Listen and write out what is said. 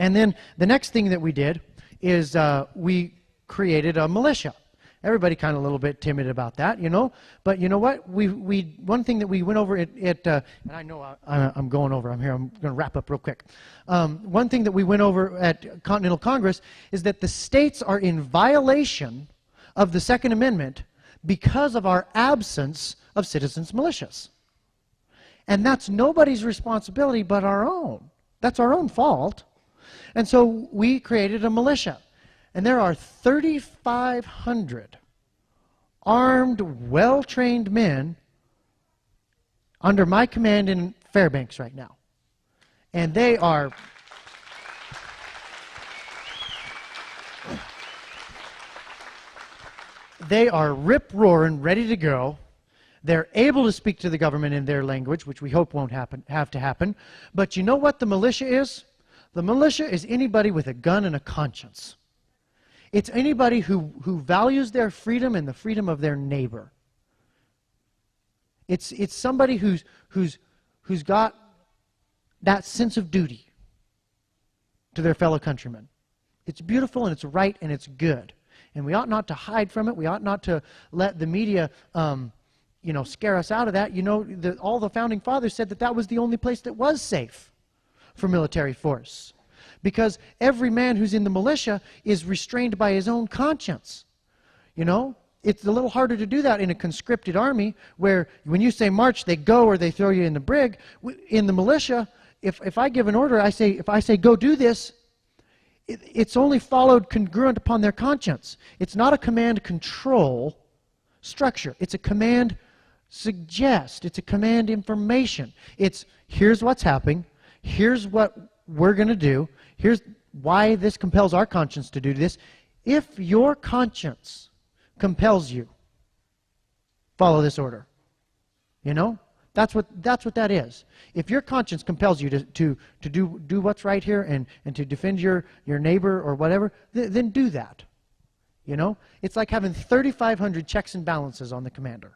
And then the next thing that we did is we created a militia. Everybody kind of a little bit timid about that, you know. But you know what? One thing that we went over and I know I'm going over. I'm going to wrap up real quick. One thing that we went over at Continental Congress is that the states are in violation of the Second Amendment because of our absence of citizens' militias. And that's nobody's responsibility but our own. That's our own fault. And so we created a militia. And there are 3,500 armed, well-trained men under my command in Fairbanks right now. And they are... they are rip-roaring, ready to go. They're able to speak to the government in their language, which we hope won't have to happen. But you know what the militia is? The militia is anybody with a gun and a conscience. It's anybody who values their freedom and the freedom of their neighbor. It's somebody who's got that sense of duty to their fellow countrymen. It's beautiful and it's right and it's good. And we ought not to hide from it. We ought not to let the media scare us out of that. You know, all the founding fathers said that was the only place that was safe for military force. Because every man who's in the militia is restrained by his own conscience. You know, it's a little harder to do that in a conscripted army where when you say march, they go or they throw you in the brig. In the militia, if I give an order, if I say go do this, it's only followed congruent upon their conscience. It's not a command control structure. It's a command suggest. It's a command information. It's here's what's happening. Here's what we're going to do. Here's why this compels our conscience to do this. If your conscience compels you, follow this order. You know? That's what that is. If your conscience compels you to do what's right here and to defend your neighbor or whatever, then do that. You know? It's like having 3,500 checks and balances on the commander.